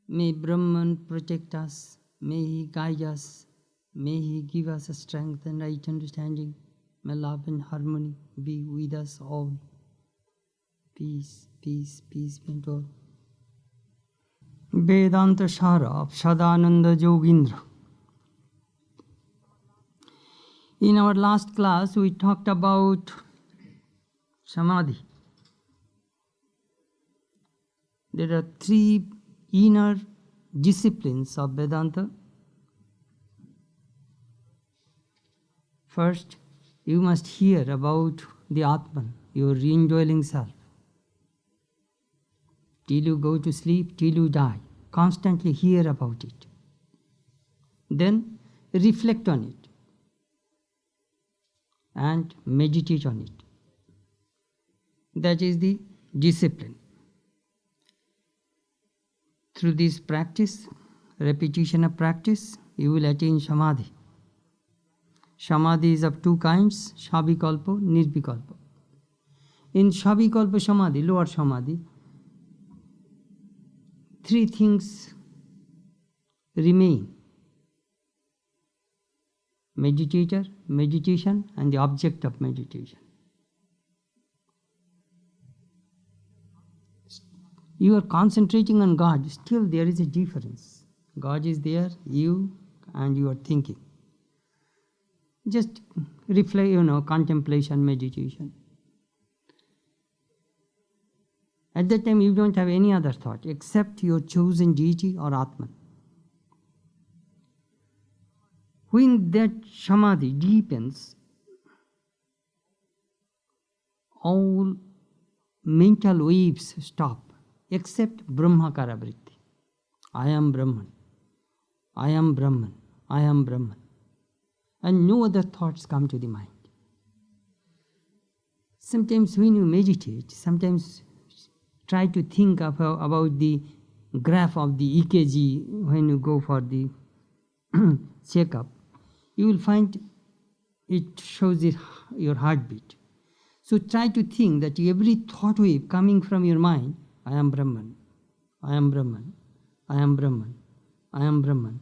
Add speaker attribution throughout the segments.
Speaker 1: May Brahman protect us, may he guide us, may he give us a strength and right understanding. May love and harmony be with us all. Peace, peace, peace be unto all. Vedantasara of Sadananda Yogendra. In our last class, we talked about Samadhi. There are three inner disciplines of Vedanta. First, you must hear about the Atman, your indwelling self. Till you go to sleep, till you die, constantly hear about it. Then reflect on it and meditate on it. That is the discipline. Through this practice, repetition of practice, you will attain Samadhi. Samadhi is of two kinds, Savikalpa, Nirvikalpa. In Savikalpa Samadhi, lower Samadhi, three things remain: meditator, meditation, and the object of meditation. You are concentrating on God, still there is a difference. God is there, you, and you are thinking. Just reflect, contemplation, meditation. At that time, you don't have any other thought except your chosen deity or Atman. When that Samadhi deepens, all mental waves stop except Brahmakara Vritti. I am Brahman. I am Brahman. I am Brahman. And no other thoughts come to the mind. Sometimes when you meditate, sometimes try to think about the graph of the EKG when you go for the checkup. You will find it shows your heartbeat. So try to think that every thought wave coming from your mind, I am Brahman, I am Brahman, I am Brahman, I am Brahman,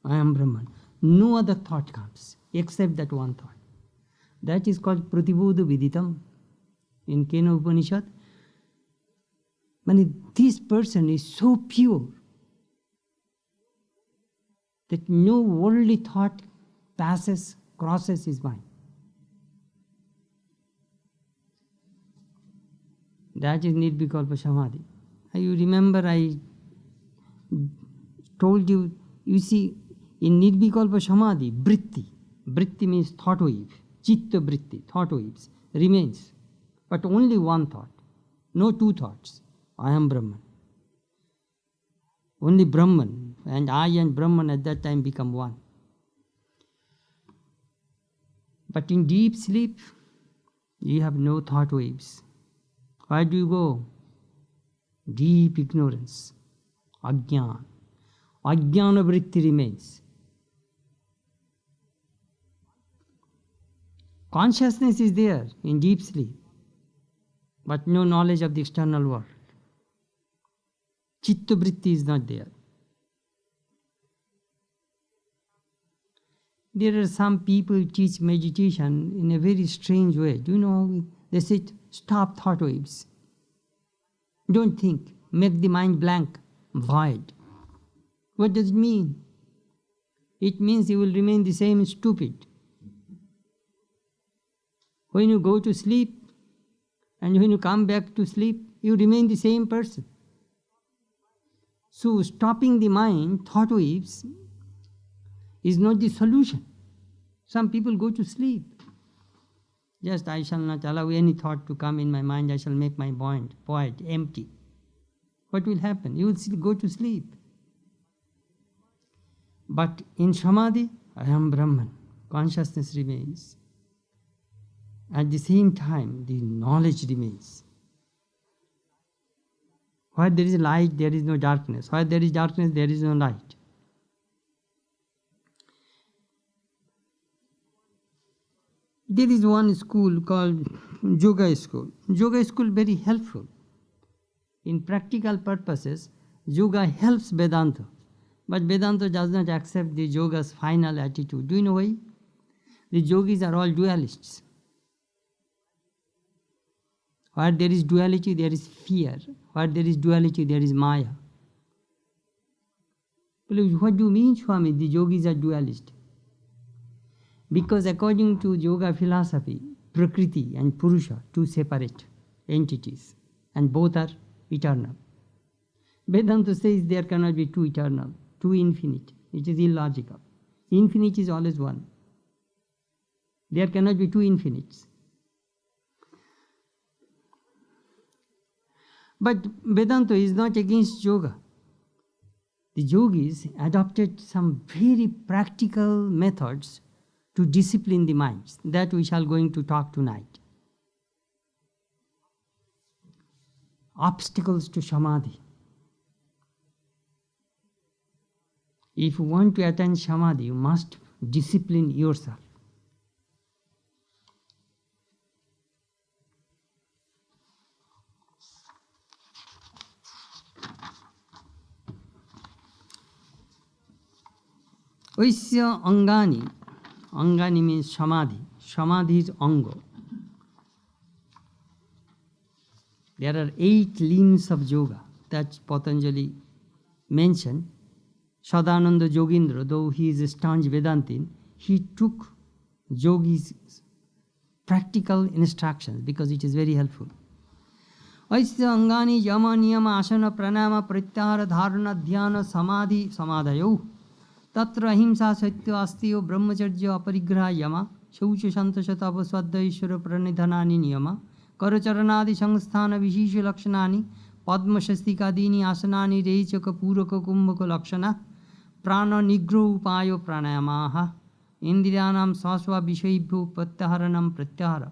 Speaker 1: I am Brahman. No other thought comes except that one thought. That is called Pratibodha Viditam in Kena Upanishad. This person is so pure that no worldly thought crosses his mind. That is Nirvikalpa Samadhi. You remember I told you, see, in Nirvikalpa Samadhi, Vritti means thought wave, Chitta Vritti, thought waves, remains. But only one thought, no two thoughts. I am Brahman. Only Brahman, and I and Brahman at that time become one. But in deep sleep, you have no thought waves. Where do you go? Deep ignorance, Ajnana. Ajnana Vritti remains. Consciousness is there in deep sleep, but no knowledge of the external world. Chitta Vritti is not there. There are some people who teach meditation in a very strange way. Do you know? They say, stop thought waves. Don't think. Make the mind blank, void. What does it mean? It means you will remain the same stupid. When you go to sleep and when you come back to sleep, you remain the same person. So stopping the mind, thought waves, is not the solution. Some people go to sleep. Just I shall not allow any thought to come in my mind, I shall make my mind void, empty. What will happen? You will go to sleep. But in Samadhi, I am Brahman. Consciousness remains. At the same time, the knowledge remains. Where there is light, there is no darkness. Where there is darkness, there is no light. There is one school called Yoga School. Yoga School very helpful. In practical purposes, Yoga helps Vedanta, but Vedanta does not accept the yoga's final attitude. Do you know why? The yogis are all dualists. Where there is duality, there is fear. Where there is duality, there is Maya. What do you mean, Swami? The yogis are dualist. Because according to yoga philosophy, Prakriti and Purusha, two separate entities, and both are eternal. Vedanta says there cannot be two eternal, two infinite. It is illogical. Infinite is always one. There cannot be two infinites. But Vedanta is not against yoga. The yogis adopted some very practical methods to discipline the minds. That we shall going to talk tonight. Obstacles to samadhi. If you want to attain samadhi, you must discipline yourself. Vaisya Angani. Angani means samadhi. Samadhi is anga. There are 8 limbs of yoga that Patanjali mentioned. Sadananda Yogendra, though he is a staunch Vedantin, he took yogis' practical instructions because it is very helpful. Vaisya Angani Yama Niyama Asana Pranama Pratyahara Dharana Dhyana Samadhi Samadhayo Tatra Ahimsa Satya Astiyo Brahmacharya Aparigraha Yama Shaucha Shanta Shatapa Swadha Ishvara Pranidhanani Niyama Karacharanadi Sangsthana Vishisha Lakshanani Padma Shastikadini Asanani Reichaka Puraka Kumbhaka Lakshana Prana Nigro Upayo Pranayamaha Indriyanam Sasva Vishaibhu Pratyaharanam Pratyahara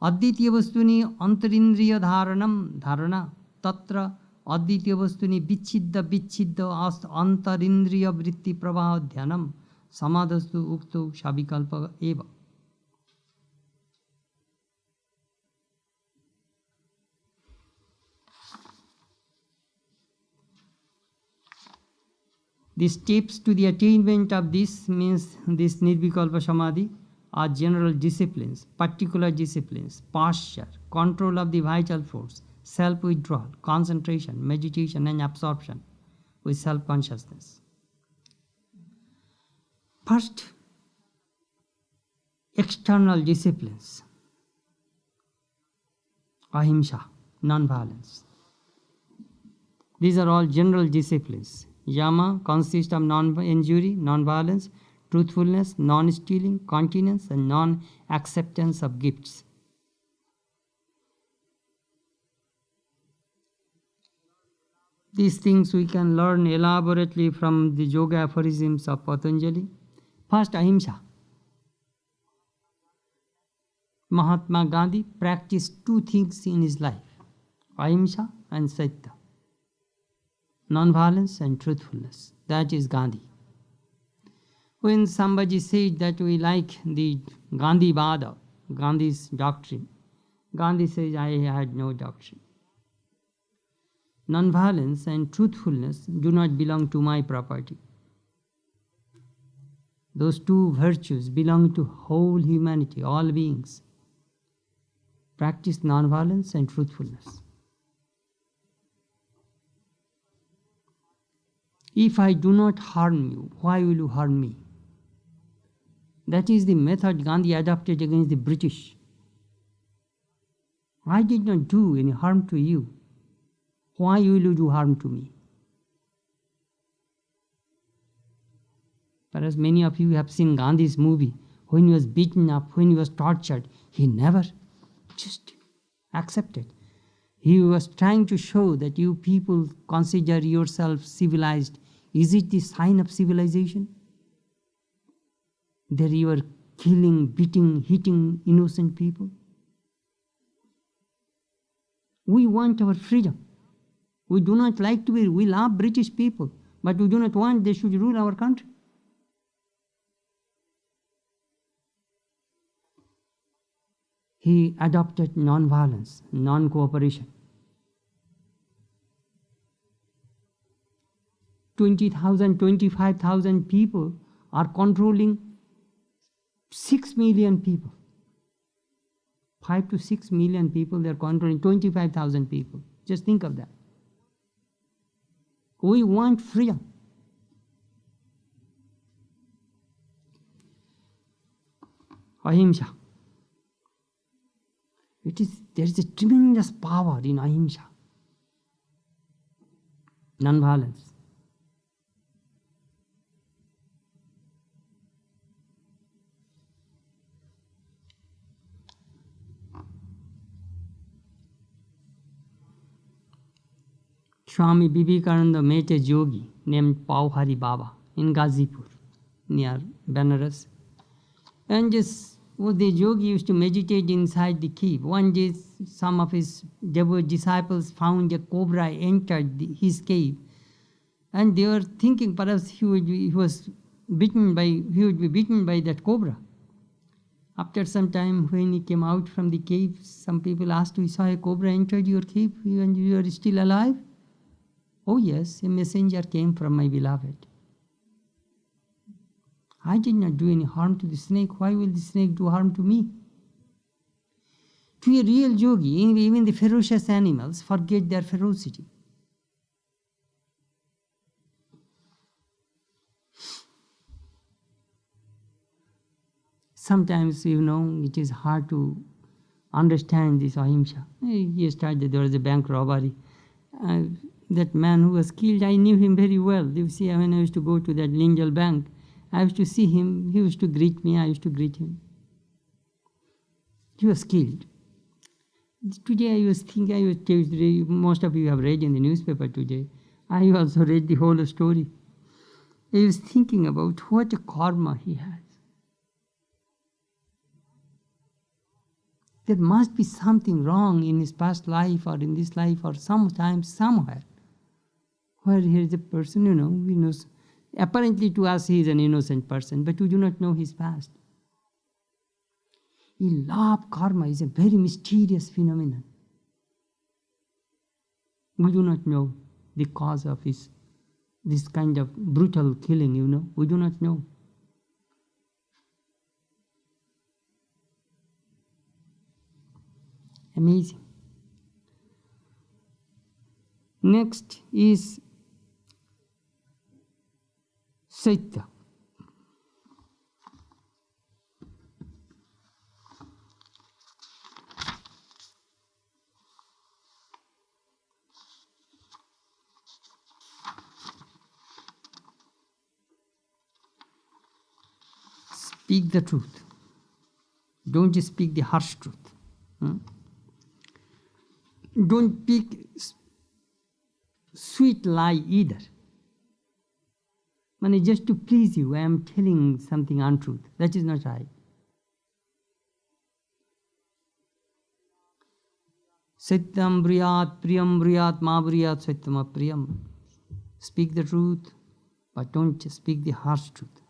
Speaker 1: Aditya Vastuni Antarindriya Dharanam Dharana Tatra Aditya Vastuni Vichidda Antarindriya Vritti Pravaha Dhyanam Samadhastu Ukto Shabikalpa Eva. The steps to the attainment of this means this Nirvikalpa Samadhi are general disciplines, particular disciplines, posture, control of the vital force, self-withdrawal, concentration, meditation and absorption with self-consciousness. First, external disciplines. Ahimsa, non-violence. These are all general disciplines. Yama consists of non-injury, non-violence, truthfulness, non-stealing, continence, and non-acceptance of gifts. These things we can learn elaborately from the yoga aphorisms of Patanjali. First, ahimsa. Mahatma Gandhi practiced 2 things in his life, ahimsa and satya. Non-violence and truthfulness. That is Gandhi. When somebody said that we like the Gandhi Vada, Gandhi's doctrine, Gandhi says, I had no doctrine. Non-violence and truthfulness do not belong to my property. Those 2 virtues belong to whole humanity, all beings. Practice non-violence and truthfulness. If I do not harm you, why will you harm me? That is the method Gandhi adopted against the British. I did not do any harm to you. Why will you do harm to me? Perhaps many of you have seen Gandhi's movie. When he was beaten up, when he was tortured, he never just accepted. He was trying to show that you people consider yourself civilized. Is it the sign of civilization? That you are killing, beating, hitting innocent people? We want our freedom. We do not like to be, we love British people, but we do not want they should rule our country. He adopted non-violence, non-cooperation. 20,000, 25,000 people are controlling 6 million people. 5 to 6 million people, they are controlling 25,000 people. Just think of that. We want freedom. Ahimsa. There is a tremendous power in ahimsa. Non-violence. Swami Vivekananda met a yogi named Pauhari Baba in Gazipur, near Benares. And the yogi used to meditate inside the cave. One day, some of his devout disciples found a cobra entered his cave. And they were thinking perhaps he would be bitten by that cobra. After some time, when he came out from the cave, some people asked, "We saw a cobra entered your cave and you are still alive?" "Oh yes, a messenger came from my beloved. I did not do any harm to the snake. Why will the snake do harm to me?" To a real yogi, even the ferocious animals forget their ferocity. Sometimes, it is hard to understand this ahimsa. Yesterday there was a bank robbery. That man who was killed, I knew him very well. You see, when I used to go to that Lindell bank, I used to see him. He used to greet me. I used to greet him. He was killed. Today I was thinking, most of you have read in the newspaper today. I also read the whole story. I was thinking about what a karma he has. There must be something wrong in his past life or in this life or sometimes, somewhere, where here is a person, we know. Apparently to us he is an innocent person, but we do not know his past. Love karma is a very mysterious phenomenon. We do not know the cause of this kind of brutal killing, We do not know. Amazing. Next is Saitya. Speak the truth. Don't just speak the harsh truth. Don't speak sweet lie either. Just to please you, I am telling something untruth. That is not right. Satyam briyat priyam briyat ma briyat satyam apriyam. Speak the truth, but don't just speak the harsh truth.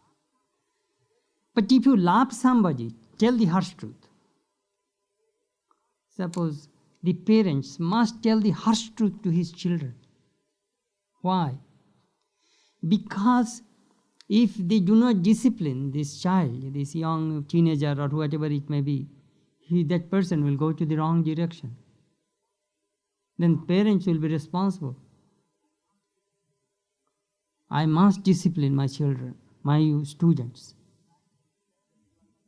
Speaker 1: But if you love somebody, tell the harsh truth. Suppose the parents must tell the harsh truth to his children. Why? Because if they do not discipline this child, this young teenager or whatever it may be, that person will go to the wrong direction. Then parents will be responsible. I must discipline my children, my students.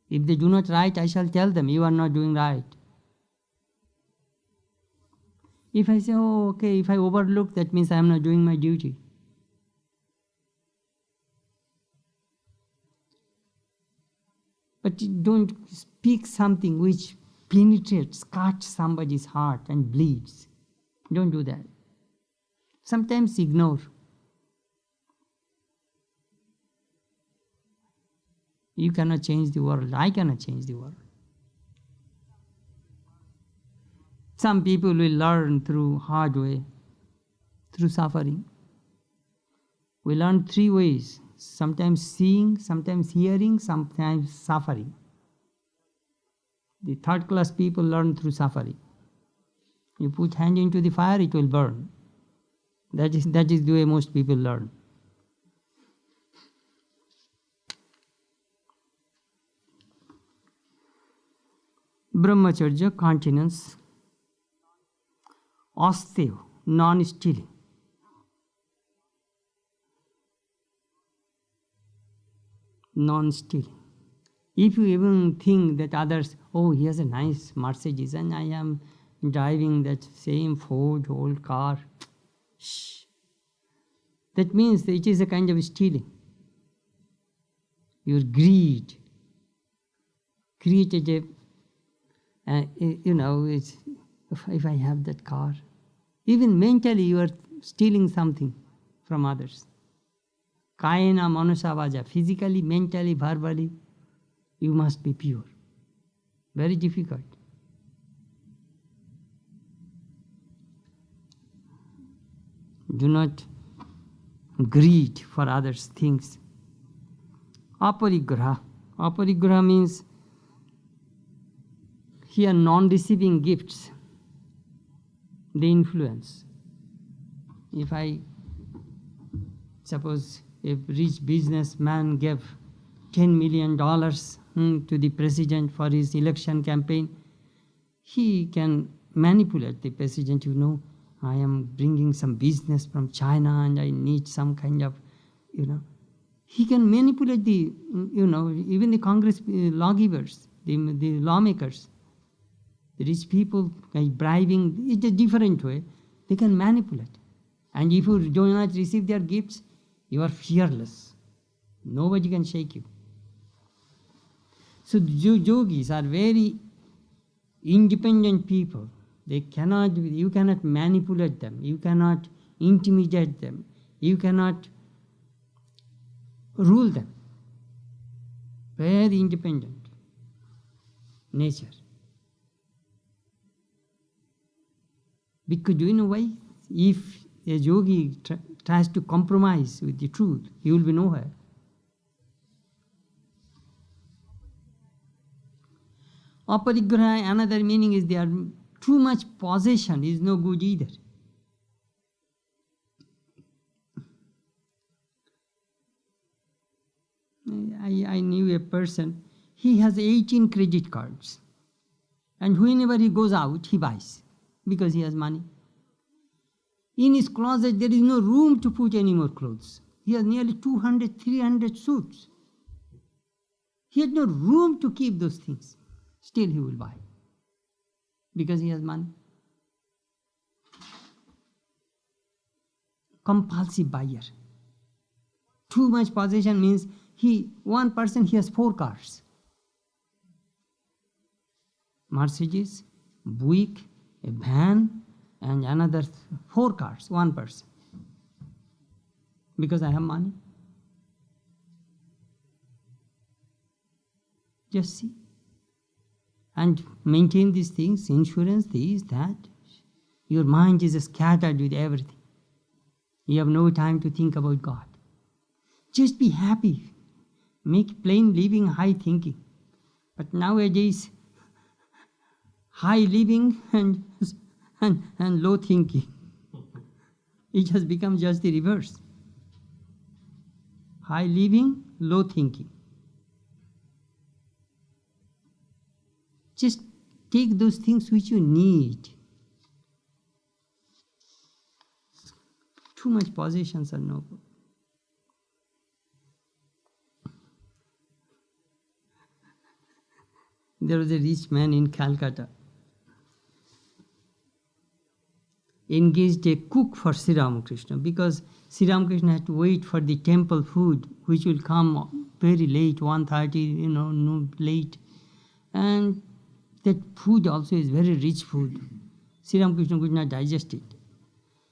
Speaker 1: If they do not right, I shall tell them, you are not doing right. If I say, oh, okay, if I overlook, that means I am not doing my duty. But don't speak something which penetrates, cuts somebody's heart and bleeds. Don't do that. Sometimes ignore. You cannot change the world. I cannot change the world. Some people will learn through hard way, through suffering. We learn 3 ways. Sometimes seeing, sometimes hearing, sometimes suffering. The 3rd class people learn through suffering. You put hand into the fire, it will burn. That is the way most people learn. Brahmacharya, continence. Asteya, non-stealing. Non-stealing. If you even think that others, oh, he has a nice Mercedes and I am driving that same Ford old car, shh. That means that it is a kind of stealing. Your greed created it's, if I have that car, even mentally you are stealing something from others. Kayena manasa vaja, physically, mentally, verbally, you must be pure. Very difficult. Do not greed for others' things. Aparigraha. Aparigraha means here non-receiving gifts, the influence. If suppose a rich businessman gave $10 million to the president for his election campaign, he can manipulate the president, I am bringing some business from China and I need some kind of, He can manipulate the, even the Congress lawgivers, the lawmakers. The rich people, bribing, it's a different way. They can manipulate. And if you do not receive their gifts, you are fearless. Nobody can shake you. So yogis are very independent people. You cannot manipulate them. You cannot intimidate them. You cannot rule them. Very independent nature. Because do you know why? If a yogi tries to compromise with the truth, he will be nowhere. Aparigraha, another meaning is there. Too much possession is no good either. I knew a person, he has 18 credit cards. And whenever he goes out, he buys because he has money. In his closet, there is no room to put any more clothes. He has nearly 200, 300 suits. He has no room to keep those things. Still he will buy because he has money. Compulsive buyer. Too much possession means one person, he has 4 cars. Mercedes, Buick, a van, and another 4 cars, one person. Because I have money. Just see. And maintain these things, insurance, this, that. Your mind is scattered with everything. You have no time to think about God. Just be happy. Make plain living, high thinking. But nowadays, high living and low thinking. It has become just the reverse. High living, low thinking. Just take those things which you need. Too much possessions are no good. There was a rich man in Calcutta. Engaged a cook for Sri Ramakrishna because Sri Ramakrishna had to wait for the temple food which will come very late, 1:30, late. And that food also is very rich food. Sri Ramakrishna could not digest it.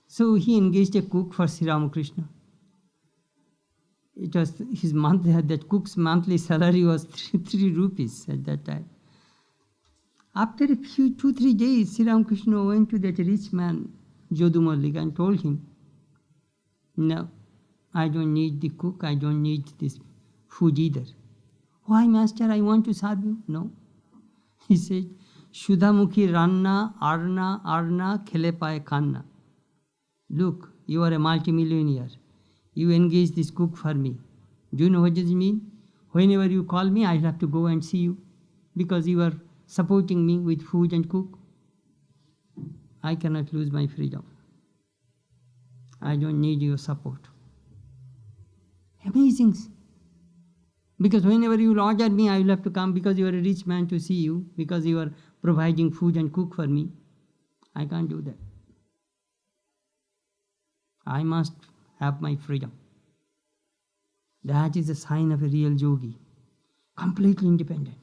Speaker 1: So he engaged a cook for Sri Ramakrishna. It was his that cook's monthly salary was 3 rupees at that time. After a few 2-3 days, Sri Ramakrishna went to that rich man, Jodu Mallika, and told him, no, I don't need the cook, I don't need this food either. Why, master, I want to serve you? No. He said, Shudhamukhi ranna, arna, khelepaye kanna. Look, you are a multimillionaire. You engage this cook for me. Do you know what does it mean? Whenever you call me, I have to go and see you because you are supporting me with food and cook. I cannot lose my freedom. I don't need your support. Amazing. Because whenever you will order me, I will have to come because you are a rich man to see you, because you are providing food and cook for me. I can't do that. I must have my freedom. That is a sign of a real yogi, completely independent.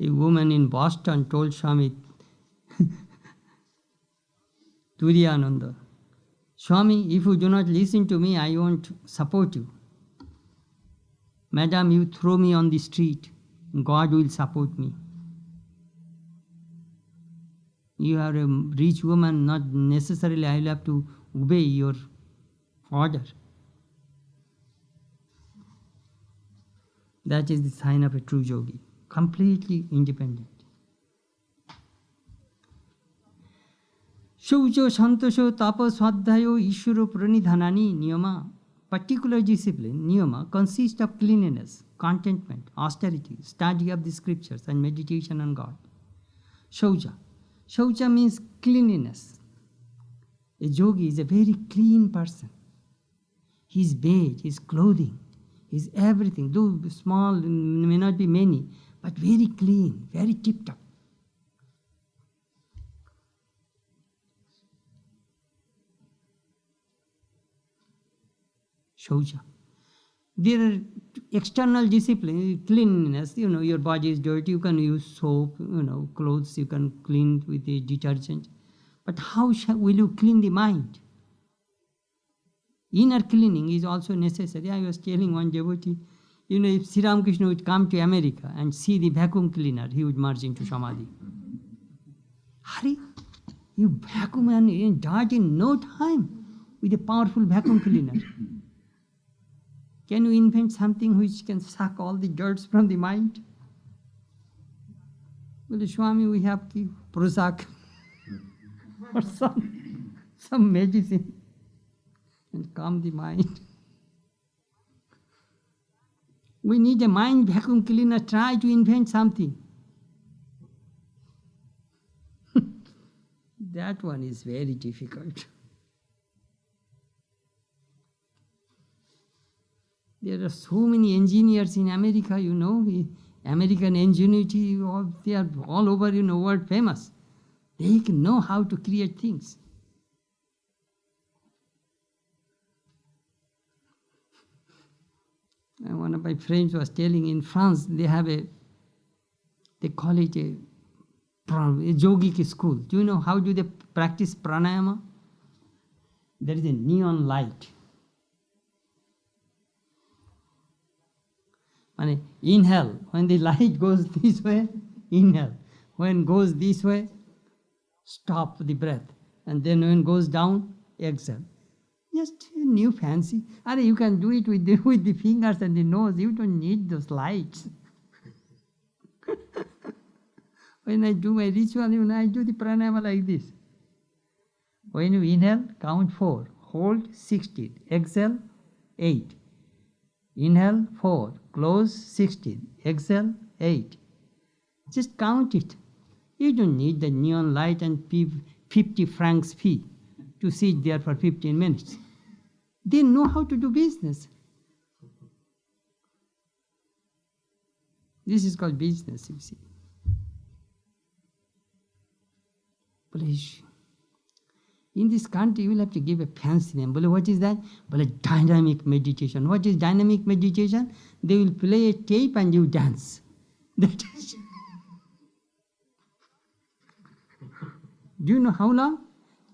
Speaker 1: A woman in Boston told Swami Turiyananda, Swami, if you do not listen to me, I won't support you. Madam, you throw me on the street, God will support me. You are a rich woman, not necessarily I will have to obey your order. That is the sign of a true yogi, completely independent. Shaucho, Santosho, Tapa, Swadhayo, Ishuro, Pranidhanani, Niyama. Particular discipline, Niyama, consists of cleanliness, contentment, austerity, study of the scriptures, and meditation on God. Shaucha. Shaucha means cleanliness. A yogi is a very clean person. His bed, his clothing, his everything, though small, may not be many, but very clean, very tip-top. Shaucha. There are external discipline, cleanliness, your body is dirty, you can use soap, clothes you can clean with a detergent. But how will you clean the mind? Inner cleaning is also necessary. I was telling one devotee, if Sri Ramakrishna would come to America and see the vacuum cleaner, he would merge into Samadhi. Hari, you vacuum and dirt in no time with a powerful vacuum cleaner. Can you invent something which can suck all the dirt from the mind? Well, Swami, we have the Prozac or some medicine and calm the mind. We need a mind vacuum cleaner. Try to invent something. That one is very difficult. There are so many engineers in America, American ingenuity, they are all over, world famous. They know how to create things. And one of my friends was telling, in France, they call it a yogic school. Do you know how do they practice pranayama? There is a neon light. And inhale, when the light goes this way, inhale. When it goes this way, stop the breath. And then when it goes down, exhale. Just a new fancy. And you can do it with the fingers and the nose. You don't need those lights. When I do my ritual, I do the pranayama like this. When you inhale, count 4. Hold 16. Exhale 8. Inhale 4. Close 16. Exhale 8. Just count it. You don't need the neon light and 50 francs fee to sit there for 15 minutes. They know how to do business. This is called business, you see. Please. In this country, you will have to give a fancy name. What is that? Dynamic meditation. What is dynamic meditation? They will play a tape and you dance. That is. Do you know how long?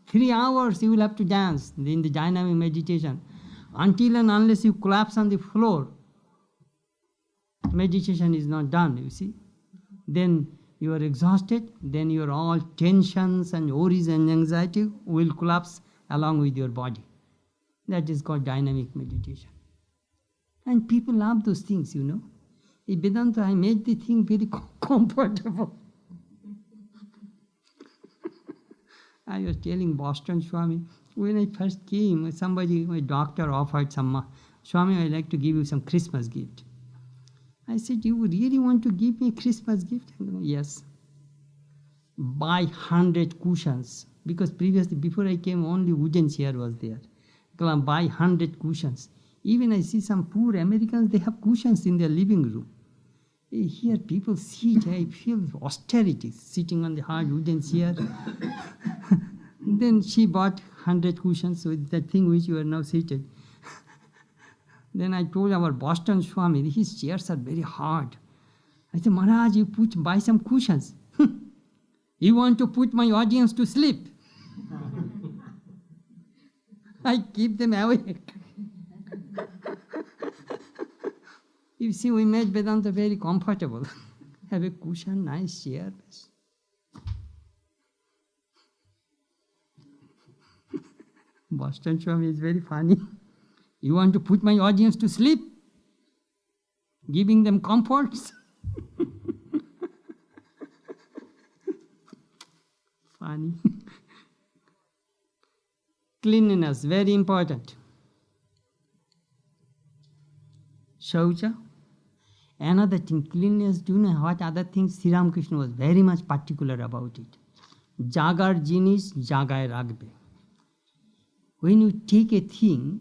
Speaker 1: 3 hours you will have to dance in the dynamic meditation. Until and unless you collapse on the floor, meditation is not done, you see. Then you are exhausted, then your all tensions and worries and anxiety will collapse along with your body. That is called dynamic meditation. And people love those things, In Vedanta, I made the thing very comfortable. I was telling Boston Swami, When I first came, somebody, my doctor offered some, Swami, I'd like to give you some Christmas gift. I said, you really want to give me a Christmas gift? Yes. Buy 100 cushions. Because previously, before I came, only wooden chair was there. Buy 100 cushions. Even I see some poor Americans, they have cushions in their living room. Here people sit, I feel austerity, sitting on the hard wooden chair. Then she bought 100 cushions with that thing which you are now seated. Then I told our Boston Swami, his chairs are very hard. I said, Maharaj, you buy some cushions. You want to put my audience to sleep. I keep them awake. You see, we made Vedanta very comfortable. Have a cushion, nice chair. Boston Swami is very funny. You want to put my audience to sleep? Giving them comforts? Funny. Cleanliness, very important. Shaucha. Another thing, cleanliness, do you know what other things? Sri Ramakrishna was very much particular about it. Jagar jinis, jagaye ragbe. When you take a thing,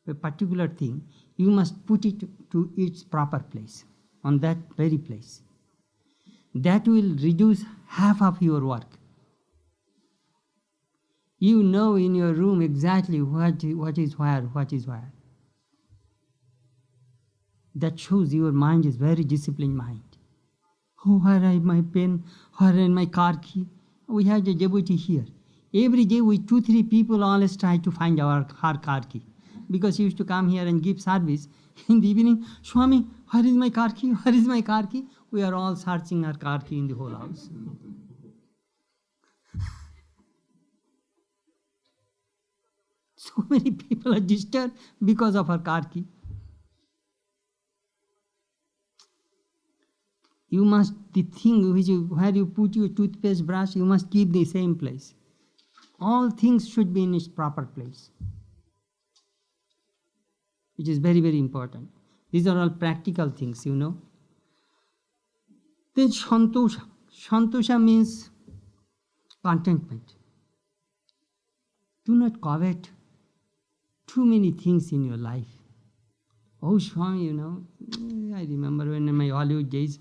Speaker 1: a particular thing, you must put it to its proper place, on that very place. That will reduce half of your work. You know in your room exactly what is where. That shows your mind is very disciplined mind. Oh, where is my pen? Where is my car key? We had a devotee here. Every day we 2-3 people always try to find our car key. Because he used to come here and give service. In the evening, Swami, where is my car key? Where is my car key? We are all searching our car key in the whole house. So many people are disturbed because of our car key. You must, the thing where you put your toothpaste brush, you must keep the same place. All things should be in its proper place. Which is very, very important. These are all practical things, you know. Then Shantosha. Shantosha means contentment. Do not covet too many things in your life. Oh, Swami, you know, I remember when in my Hollywood days,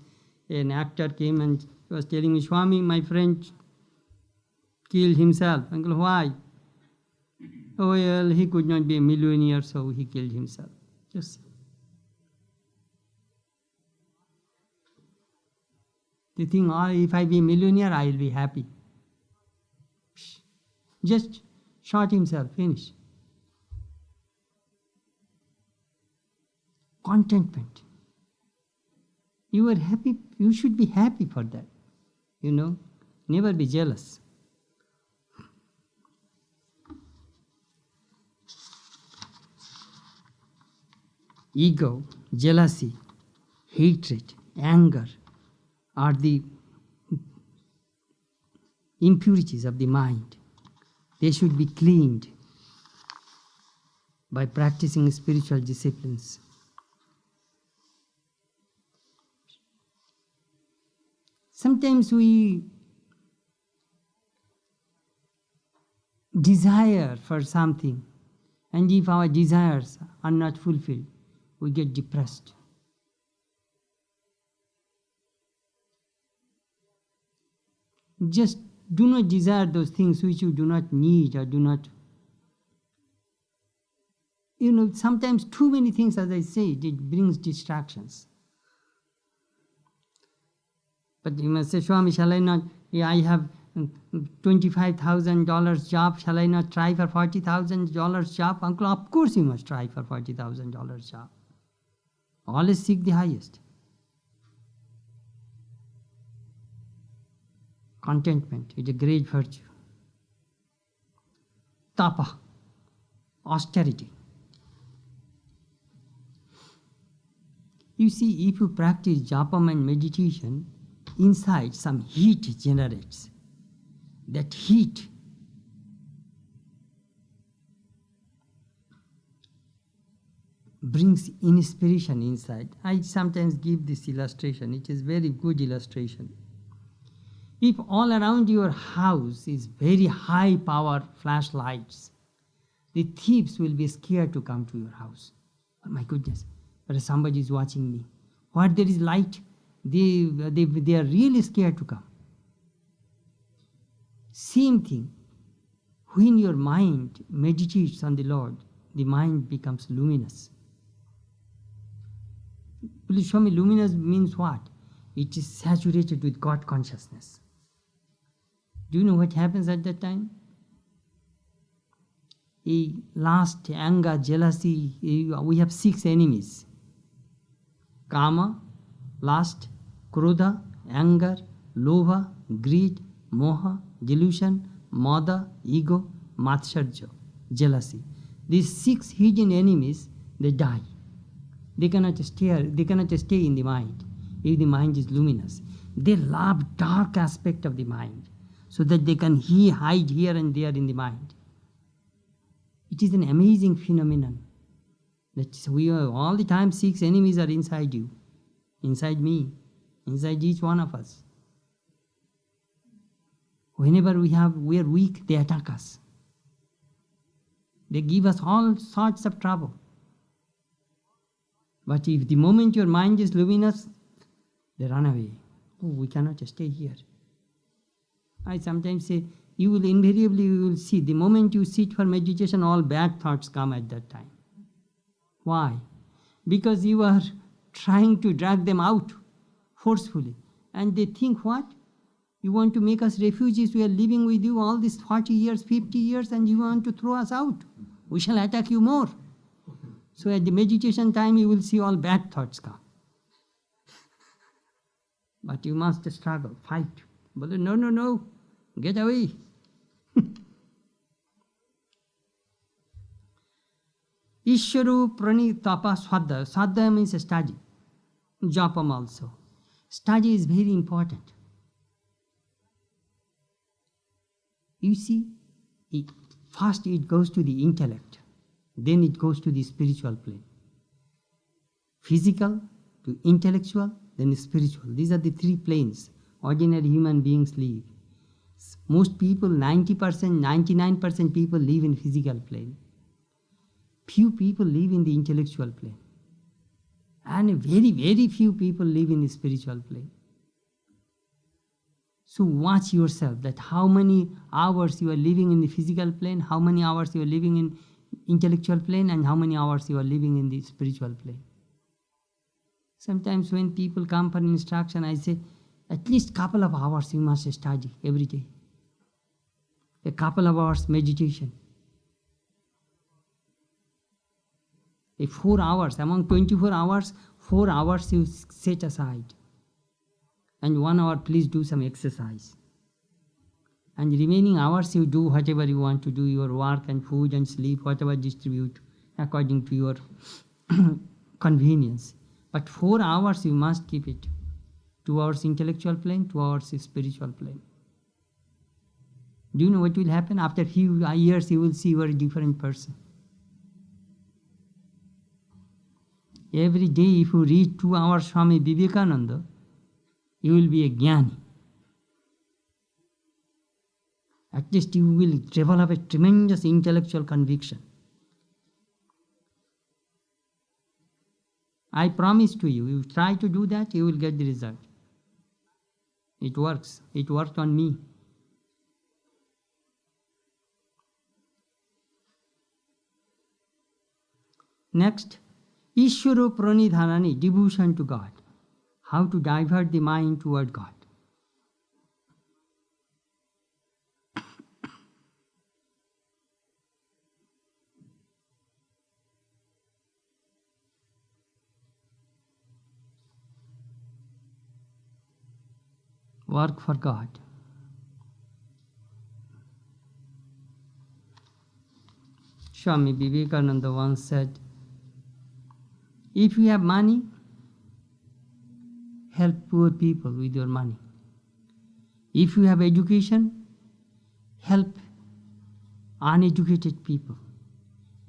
Speaker 1: an actor came and was telling me, Swami, my friend killed himself. Uncle, why? Oh, well, he could not be a millionaire, so he killed himself. Just you think, oh, if I be a millionaire, I will be happy. Just shot himself, finish. Contentment. You are happy, you should be happy for that. You know, never be jealous. Ego, jealousy, hatred, anger are the impurities of the mind. They should be cleaned by practicing spiritual disciplines. Sometimes we desire for something, and if our desires are not fulfilled, we get depressed. Just do not desire those things which you do not need or do not. You know, sometimes too many things, as I said, it brings distractions. But you must say, Swami, shall I not, I have $25,000 job, shall I not try for $40,000 job? Uncle, of course you must try for $40,000 job. Always seek the highest. Contentment is a great virtue. Tapa, austerity. You see, if you practice japam and meditation, inside some heat generates. That heat brings inspiration inside. I sometimes give this illustration. It is very good illustration. If all around your house is very high power flashlights, the thieves will be scared to come to your house. Oh my goodness, but somebody is watching me. Where there is light, they are really scared to come. Same thing, when your mind meditates on the Lord, the mind becomes luminous. Please show me, luminous means what? It is saturated with God consciousness. Do you know what happens at that time? Last, anger, jealousy, we have 6 enemies. Kama, lust, krodha, anger, lobha, greed, moha, delusion, mada, ego, matsarja, jealousy. These 6 hidden enemies, they die. They cannot stay in the mind if the mind is luminous. They love dark aspect of the mind so that they can hide here and there in the mind. It is an amazing phenomenon that we are all the time 6 enemies are inside you, inside me, inside each one of us. Whenever we are weak, they attack us. They give us all sorts of trouble. But if the moment your mind is luminous, they run away. Oh, we cannot stay here. I sometimes say, you will see, the moment you sit for meditation, all bad thoughts come at that time. Why? Because you are trying to drag them out forcefully. And they think what? You want to make us refugees. We are living with you all these 40 years, 50 years, and you want to throw us out. We shall attack you more. So at the meditation time, you will see all bad thoughts come. But you must struggle, fight. But no, get away. Ishwaru pranitapa swadhyaya. Swadhyaya means study. Japam also. Study is very important. You see, first it goes to the intellect, then it goes to the spiritual plane. Physical to intellectual, then spiritual. These are the 3 planes ordinary human beings live. Most people, 90%, 99% people live in physical plane. Few people live in the intellectual plane. And very, very few people live in the spiritual plane. So watch yourself that how many hours you are living in the physical plane, how many hours you are living in intellectual plane, and how many hours you are living in the spiritual plane. Sometimes when people come for instruction, I say, at least couple of hours you must study every day. A couple of hours meditation. 4 hours, among 24 hours, 4 hours you set aside. And 1 hour please do some exercise. And the remaining hours you do whatever you want to do, your work and food and sleep, whatever distribute according to your convenience. But 4 hours you must keep it. 2 hours intellectual plane, 2 hours spiritual plane. Do you know what will happen? After few years you will see you are a different person. Every day if you read 2 hours Swami Vivekananda, you will be a jnani. At least you will develop a tremendous intellectual conviction. I promise to you, you try to do that, you will get the result. It works. It worked on me. Next, Ishwaro pranidhanani, devotion to God. How to divert the mind toward God. Work for God. Swami Vivekananda once said, if you have money, help poor people with your money. If you have education, help uneducated people.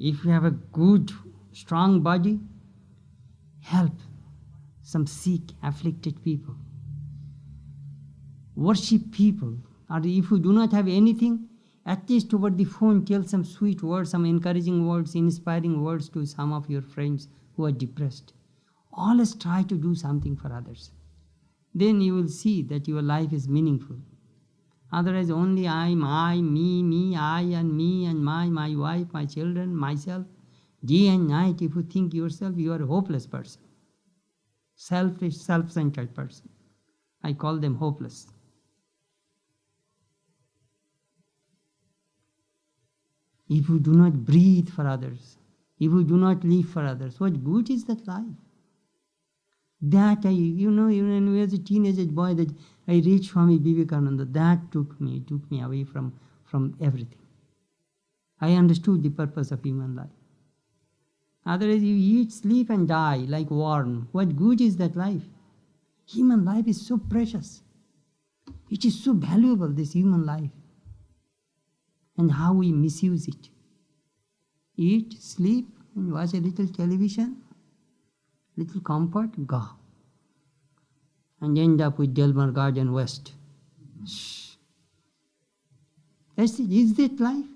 Speaker 1: If you have a good strong body, help some sick, afflicted people. Worship people. Or if you do not have anything, at least over the phone tell some sweet words, some encouraging words, inspiring words to some of your friends who are depressed. Always try to do something for others. Then you will see that your life is meaningful. Otherwise only I, me, I and me and my wife, my children, myself. Day and night, if you think yourself, you are a hopeless person. Selfish, self-centered person. I call them hopeless. If you do not breathe for others, if you do not live for others, what good is that life? That even when I was a teenage boy, that I read Swami Vivekananda, that took me away from everything. I understood the purpose of human life. Otherwise, you eat, sleep, and die like worm. What good is that life? Human life is so precious. It is so valuable, this human life. And how we misuse it. Eat, sleep, and watch a little television, little comfort, go. And end up with Delmar Garden West. Shh. Is that life?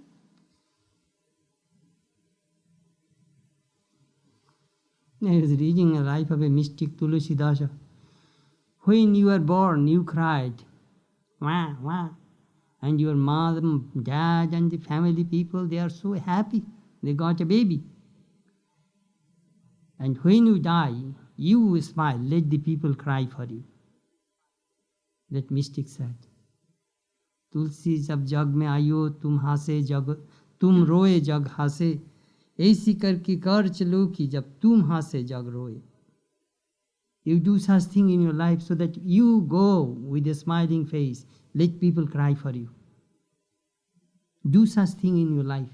Speaker 1: I was reading a life of a mystic, Tulusidasa. When you were born, you cried, wah, wah. And your mom, dad, and the family people, they are so happy. They got a baby. And when you die, you smile, let the people cry for you. That mystic said, तुलसी जब जग में आयो तुम हासे जग तुम रोए जग हासे ऐसी करके कर चलो कि जब तुम हासे जग रोए. You do such thing in your life so that you go with a smiling face. Let people cry for you. Do such thing in your life.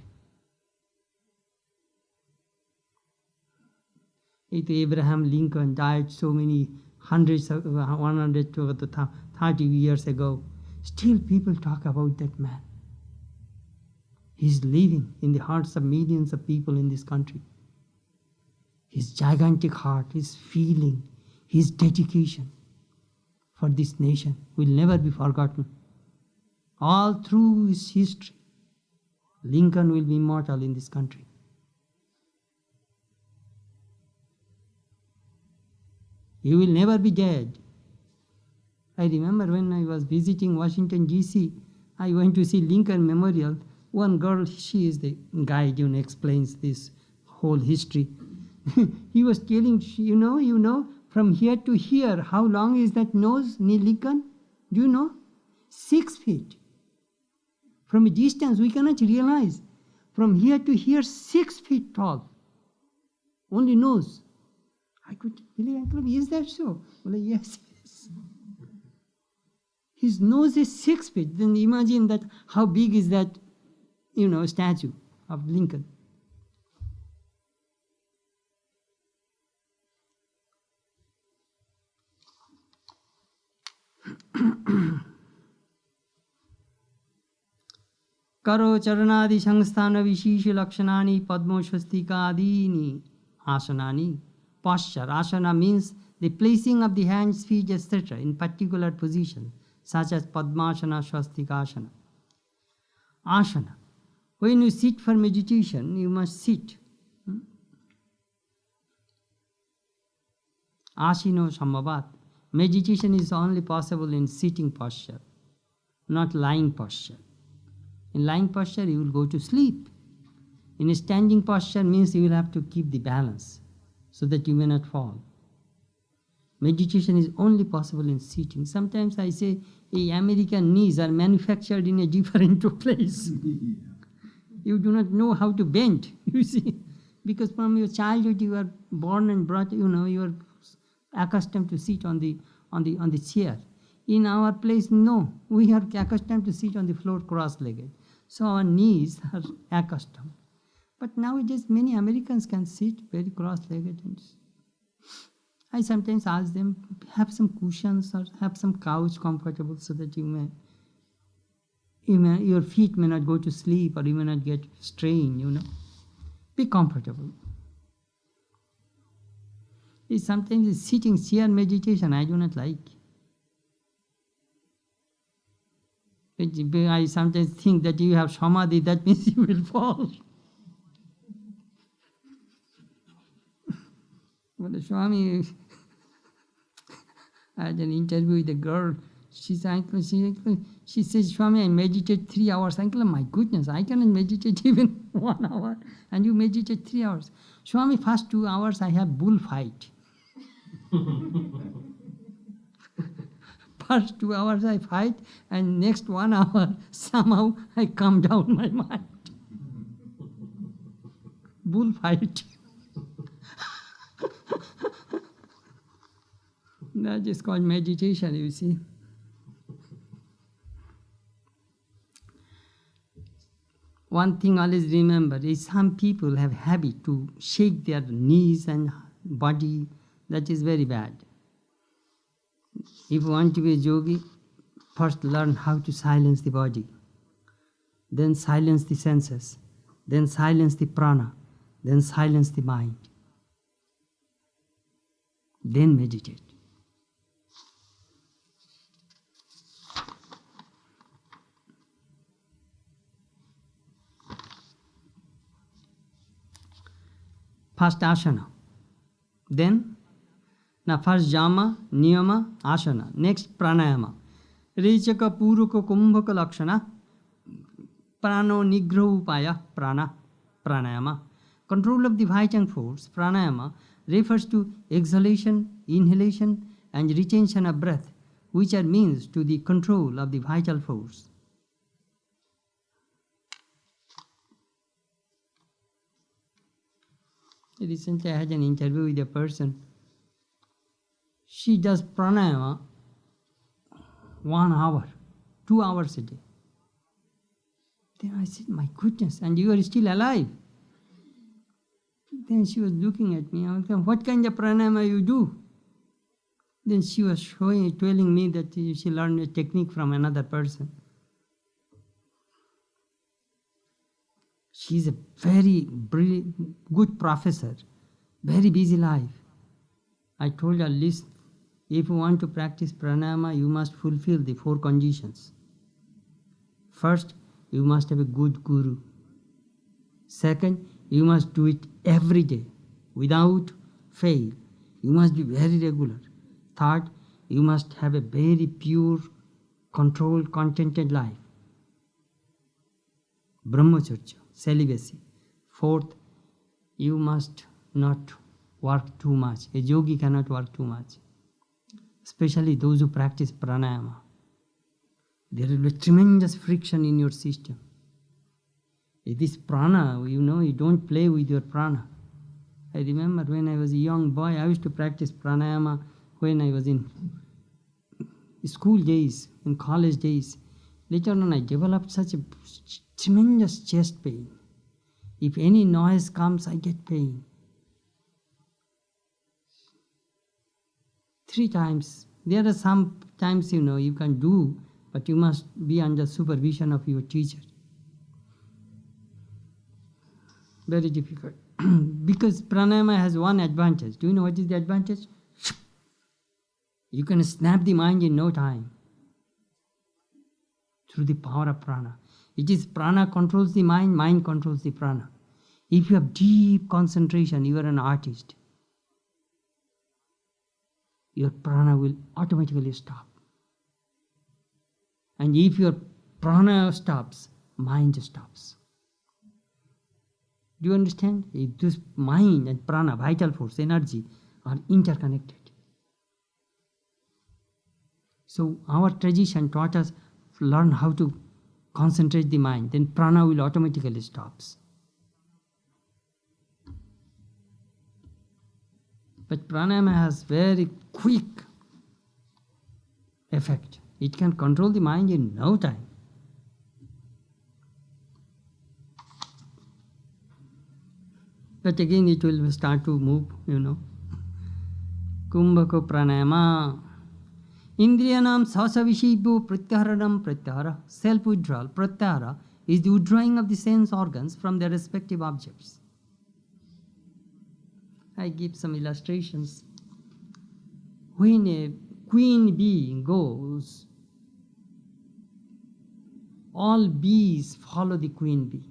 Speaker 1: Abraham Lincoln died so many hundreds of 100 to 30 years ago. Still people talk about that man. He's living in the hearts of millions of people in this country. His gigantic heart, his feeling, his dedication for this nation will never be forgotten. All through his history, Lincoln will be immortal in this country. He will never be dead. I remember when I was visiting Washington, D.C., I went to see Lincoln Memorial. One girl, she is the guide, explains this whole history. He was telling, you know, from here to here, how long is that nose, near Lincoln? Do you know? 6 feet. From a distance, we cannot realize. From here to here, 6 feet tall. Only nose. I could believe, is that so? Well, yes, yes. His nose is 6 feet. Then imagine that, how big is that, statue of Lincoln. Karo charanadi sangsthana vishisha lakshanani padmo swastikadini asanani. Posture. Asana means the placing of the hands, feet, etc. in particular position, such as Padmasana, Swastikasana. Asana. When you sit for meditation, you must sit. Asino Sambhavat. Meditation is only possible in sitting posture, not lying posture. In lying posture, you will go to sleep. In a standing posture means you will have to keep the balance so that you may not fall. Meditation is only possible in sitting. Sometimes I say, American knees are manufactured in a different place. You do not know how to bend, you see. Because from your childhood you are born and brought, you are accustomed to sit on the chair. In our place, no. We are accustomed to sit on the floor cross-legged. So our knees are accustomed. But nowadays many Americans can sit very cross-legged. I sometimes ask them, have some cushions or have some couch comfortable so that your feet may not go to sleep or you may not get strained, Be comfortable. Is sometimes sitting chair meditation I do not like. I sometimes think that you have samadhi, that means you will fall. But the Swami, I had an interview with a girl. She says, Swami, I meditate 3 hours. Uncle, my goodness, I cannot meditate even 1 hour. And you meditate 3 hours. Swami, first 2 hours I have bullfight. First 2 hours I fight, and next 1 hour somehow I calm down my mind. Bullfight. That is called meditation, you see. One thing always remember is some people have habit to shake their knees and body. That is very bad. If you want to be a yogi, first learn how to silence the body, then silence the senses, then silence the prana, then silence the mind, then meditate. First asana, then first jama, niyama, asana, next pranayama. Rechaka puraka kumbhaka lakshana, prano nigraha upaya, prana, pranayama. Control of the vital force, pranayama, refers to exhalation, inhalation and retention of breath, which are means to the control of the vital force. Recently I had an interview with a person. She does pranayama 1 hour, 2 hours a day. Then I said, my goodness, and you are still alive. Then she was looking at me. I was like, what kind of pranayama you do? Then she was telling me that she learned a technique from another person. She is a very good professor, very busy life. I told her, listen, if you want to practice pranayama, you must fulfill the 4 conditions. First, you must have a good guru. Second, you must do it every day, without fail. You must be very regular. Third, you must have a very pure, controlled, contented life. Brahmacharya, celibacy. Fourth, you must not work too much. A yogi cannot work too much. Especially those who practice pranayama. There will be tremendous friction in your system. It is prana, you don't play with your prana. I remember when I was a young boy, I used to practice pranayama when I was in school days, in college days. Later on, I developed such a tremendous chest pain. If any noise comes, I get pain. 3 times. There are some times, you can do, but you must be under supervision of your teacher. Very difficult. Because pranayama has one advantage. Do you know what is the advantage? You can snap the mind in no time through the power of prana. It is prana controls the mind, mind controls the prana. If you have deep concentration, you are an artist. Your prana will automatically stop. And if your prana stops, mind stops. Do you understand? This mind and prana, vital force, energy, are interconnected. So our tradition taught us to learn how to concentrate the mind, then prana will automatically stops. But pranayama has very quick effect. It can control the mind in no time. But again it will start to move, Kumbhako pranayama. Indriyanam sasavishibu pratyaharanam pratyahara. Self-withdrawal, pratyahara, is the withdrawing of the sense organs from their respective objects. I give some illustrations. when a queen bee goes, all bees follow the queen bee.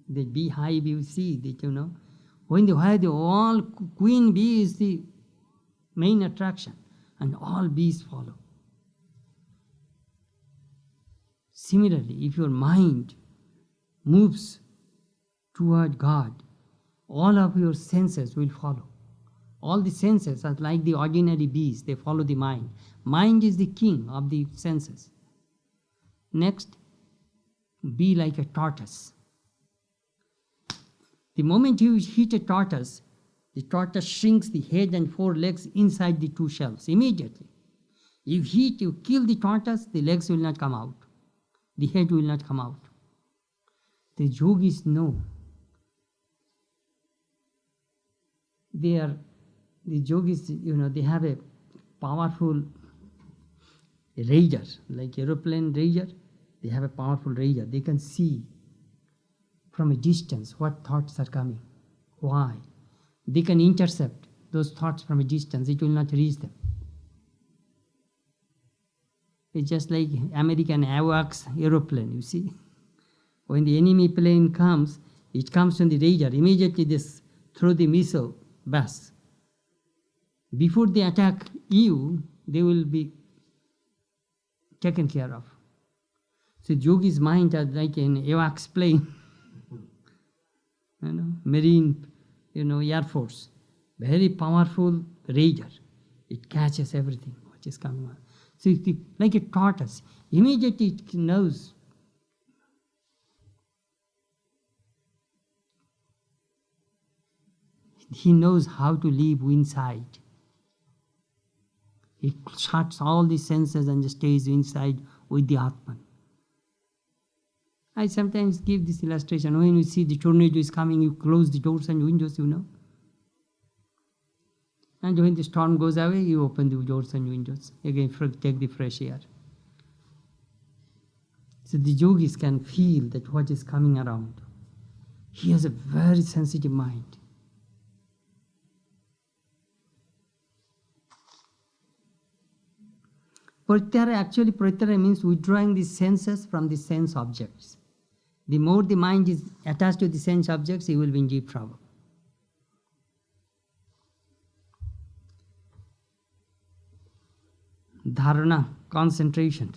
Speaker 1: The beehive you see, that you know, where the all queen bee is the main attraction, and all bees follow. Similarly, if your mind moves toward God, all of your senses will follow. All the senses are like the ordinary bees, they follow the mind. Mind is the king of the senses. Next, be like a tortoise. The moment you hit a tortoise, the tortoise shrinks the head and four legs inside the two shells immediately. You kill the tortoise, the legs will not come out. The head will not come out. The yogis know. The yogis, they have a powerful radar, like aeroplane radar. They have a powerful radar. They can see from a distance what thoughts are coming. Why? They can intercept those thoughts from a distance. It will not reach them. It's just like American AWACS aeroplane, you see. When the enemy plane comes, it comes on the radar. Immediately they throw the missile bus. Before they attack you, they will be taken care of. So yogi's mind is like an AWACS plane, Marine, Air Force, very powerful radar. It catches everything which is coming on. So it's like a tortoise. Immediately it knows. He knows how to live inside. He shuts all the senses and stays inside with the Atman. I sometimes give this illustration. When you see the tornado is coming, you close the doors and windows, And when the storm goes away, you open the doors and windows. Again, take the fresh air. So the yogis can feel that what is coming around. He has a very sensitive mind. Pratyahara means withdrawing the senses from the sense objects. The more the mind is attached to the sense objects, he will be in deep trouble. Dharana, concentration.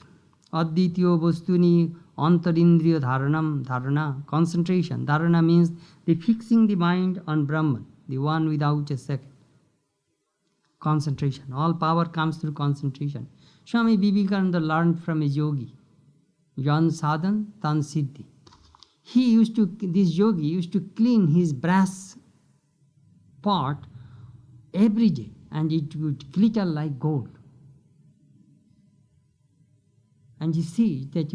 Speaker 1: Advitiyo vastuni antarindriya dharana, concentration. Dharana means the fixing the mind on Brahman, the one without a second. Concentration. All power comes through concentration. Swami Vivekananda learned from a yogi. Jan sadhan, tan siddhi. This yogi used to clean his brass pot every day, and it would glitter like gold. And you see that,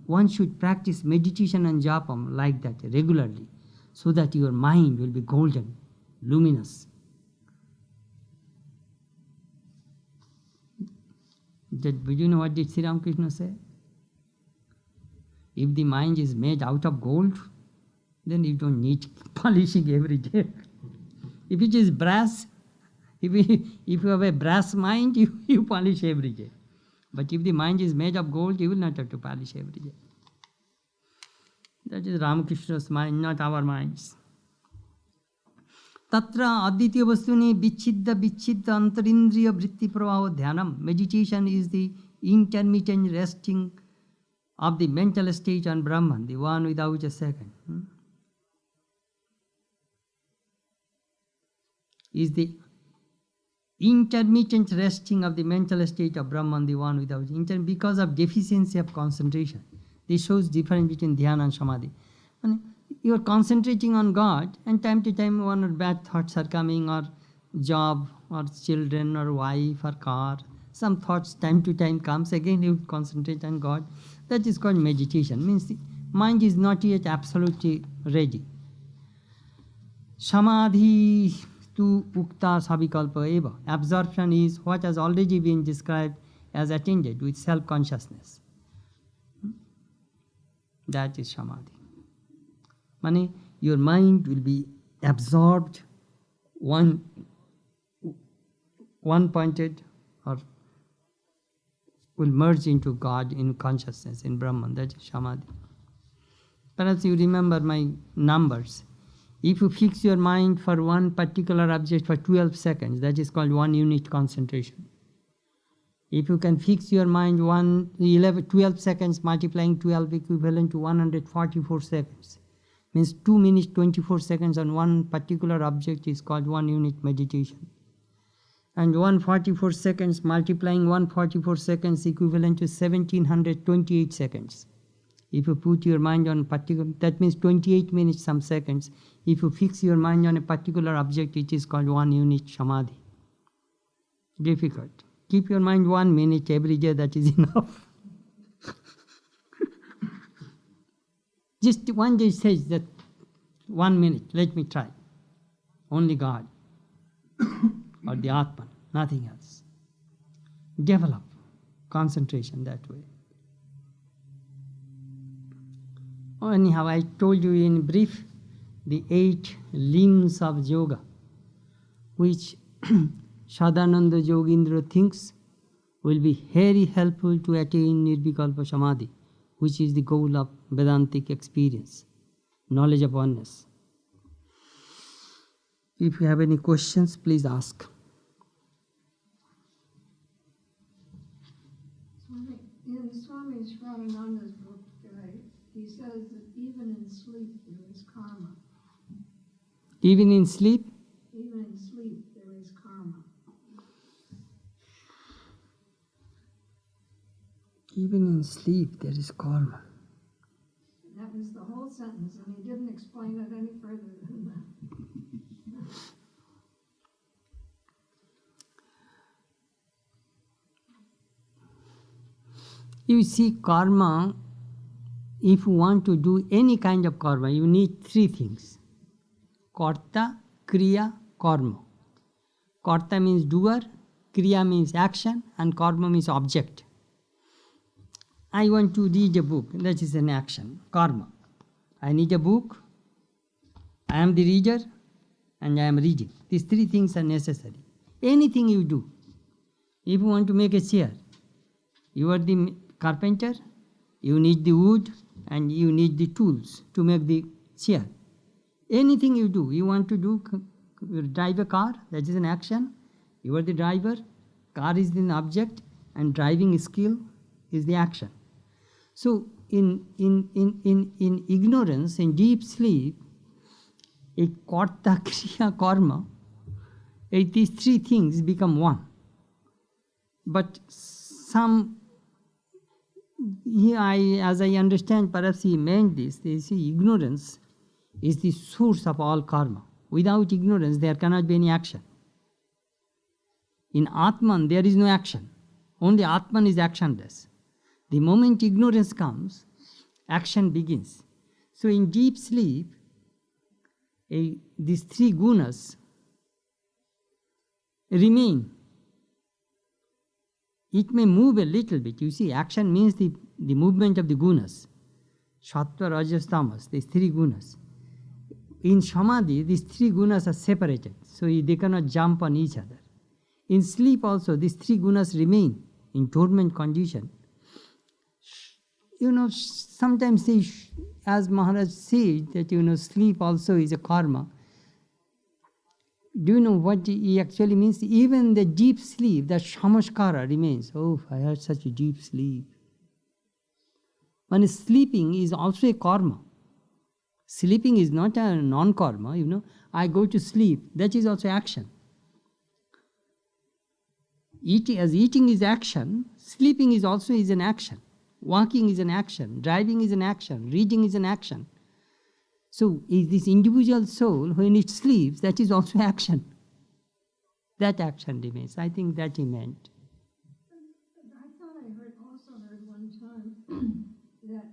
Speaker 1: one should practice meditation and japam like that regularly, so that your mind will be golden, luminous. Do you know what did Sri Ramakrishna say? If the mind is made out of gold, then you don't need polishing every day. If it is brass, if you have a brass mind, you polish every day. But if the mind is made of gold, you will not have to polish every day. That is Ramakrishna's mind, not our minds. Tatra advitiya vastuni vichidda antarindriya vritti pravaha dhyanam. Meditation is the intermittent resting of the mental state on Brahman, the one without a second. Is the intermittent resting of the mental state of Brahman, the one without because of deficiency of concentration. This shows difference between dhyana and samadhi. You are concentrating on God, and time to time one or bad thoughts are coming, or job, or children, or wife, or car. Some thoughts time to time comes, again you concentrate on God. That is called meditation. Means the mind is not yet absolutely ready. Samadhi tu ukta savikalpa eva. Absorption is what has already been described as attended with self-consciousness. That is samadhi. Your mind will be absorbed one-pointed or will merge into God in consciousness, in Brahman. That is Samadhi. Perhaps you remember my numbers. If you fix your mind for one particular object for 12 seconds, that is called 1 unit concentration. If you can fix your mind 12 seconds multiplying 12 equivalent to 144 seconds, means 2 minutes 24 seconds on one particular object is called 1 unit meditation. And 144 seconds multiplying 144 seconds equivalent to 1728 seconds. If you put your mind on particular, that means 28 minutes some seconds. If you fix your mind on a particular object, it is called 1 unit samadhi. Difficult. Keep your mind 1 minute every day, that is enough. Just one day says that 1 minute, let me try. Only God or the Atman, nothing else. Develop concentration that way. Anyhow, I told you in brief the 8 limbs of yoga, which Sadananda Yogendra thinks will be very helpful to attain Nirvikalpa Samadhi, which is the goal of Vedantic experience, knowledge of oneness. If you have any questions, please ask.
Speaker 2: In Swami Chetanananda's book, he says that even in sleep there is karma.
Speaker 1: Even in sleep?
Speaker 2: Even in sleep there is karma.
Speaker 1: Even in sleep there is karma.
Speaker 2: That was the whole sentence, and he didn't explain it any further than that.
Speaker 1: You see, karma, if you want to do any kind of karma, you need 3 things. Karta, Kriya, Karma. Karta means doer, Kriya means action, and Karma means object. I want to read a book, that is an action, karma. I need a book, I am the reader, and I am reading. These 3 things are necessary. Anything you do, if you want to make a chair, you are the carpenter, you need the wood, and you need the tools to make the chair. Anything you do, you want to do, you drive a car, that is an action. You are the driver, car is the object, and driving skill is the action. So in ignorance, in deep sleep, a karta, kriya, karma, these 3 things become one. But as I understand, perhaps he meant this, they see ignorance is the source of all karma. Without ignorance, there cannot be any action. In Atman, there is no action. Only Atman is actionless. The moment ignorance comes, action begins. So in deep sleep, these 3 gunas remain. It may move a little bit. You see, action means the movement of the gunas. Sattva, Rajas, Tamas, these 3 gunas. In Samadhi, these 3 gunas are separated, so they cannot jump on each other. In sleep also, these 3 gunas remain in dormant condition. Sometimes as Maharaj said that, sleep also is a karma. Do you know what he actually means? Even the deep sleep, that samskara remains. Oh, I had such a deep sleep. When sleeping is also a karma. Sleeping is not a non-karma, I go to sleep, that is also action. As eating is action, sleeping is also an action. Walking is an action, driving is an action, reading is an action. So this individual soul, when it sleeps, that is also action. That action remains. I think that he meant.
Speaker 2: I thought I also heard one time that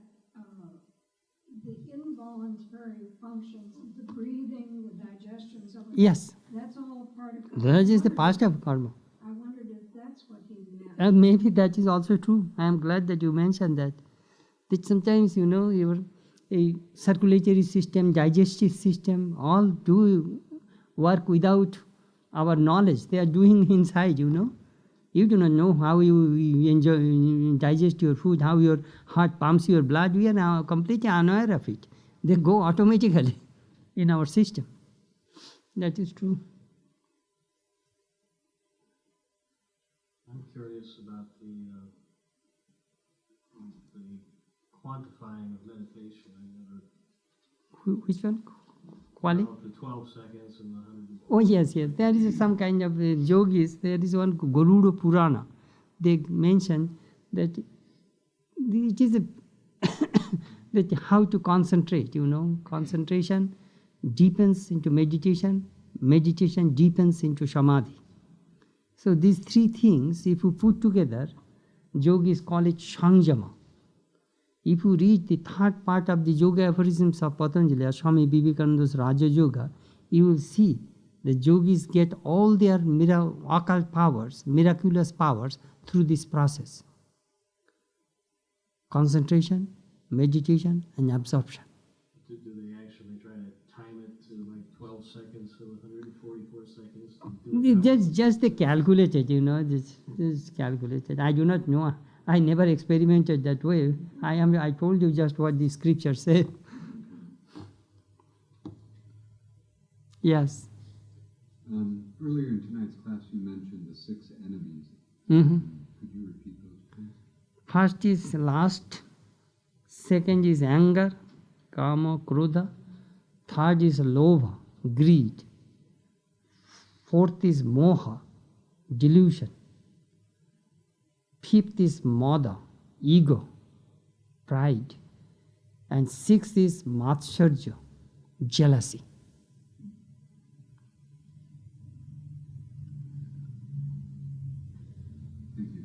Speaker 2: the involuntary functions, the breathing, the digestion, so
Speaker 1: yes,
Speaker 2: that's all part of karma.
Speaker 1: That is the past of karma.
Speaker 2: I wondered if that's what he meant.
Speaker 1: Maybe that is also true. I am glad that you mentioned that. That sometimes, your circulatory system, digestive system, all do work without our knowledge. They are doing inside, you know. You do not know how you enjoy, digest your food, how your heart pumps your blood. We are now completely unaware of it. They go automatically in our system. That is true.
Speaker 3: I'm curious about the quantifying of meditation. I never.
Speaker 1: Which one? Quali?
Speaker 3: The 12 seconds and the 100.
Speaker 1: Oh yes, yes. There is some kind of yogis. There is one Garuda Purana. They mention that it is that how to concentrate. You know, concentration deepens into meditation. Meditation deepens into samadhi. So these three things, if you put together, yogis call it Sanjama. If you read the third part of the Yoga aphorisms of Patanjali, Swami Vivekananda's Raja Yoga, you will see the yogis get all their occult powers, miraculous powers through this process. Concentration, meditation, and absorption.
Speaker 3: Do they actually try to time it to like 12 seconds to 144 seconds?
Speaker 1: Just they calculated, you know, just calculated. I do not know. I never experimented that way. I told you just what the scripture said. Yes.
Speaker 4: Earlier in tonight's class, you mentioned the 6 enemies.
Speaker 1: Mm-hmm.
Speaker 4: Could you repeat those, please?
Speaker 1: First is lust. Second is anger, kama, krodha. Third is lobha, greed. Fourth is moha, delusion. Fifth is mada, ego, pride. And sixth is matsarja, jealousy.
Speaker 4: Thank you.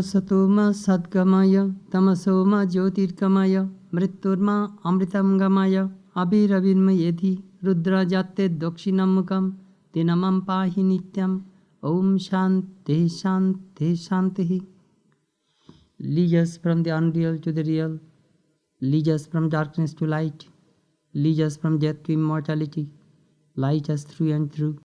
Speaker 1: Satoma sadgamaya, tamasoma jyotirgamaya, mritturma amritam gamaya, abhiravirmayeti, rudra jatte dakshinamukam, dinamam pahi nityam, om shanti shanti shanti. Lead us from the unreal to the real, lead us from darkness to light, lead us from death to immortality, light us through and through.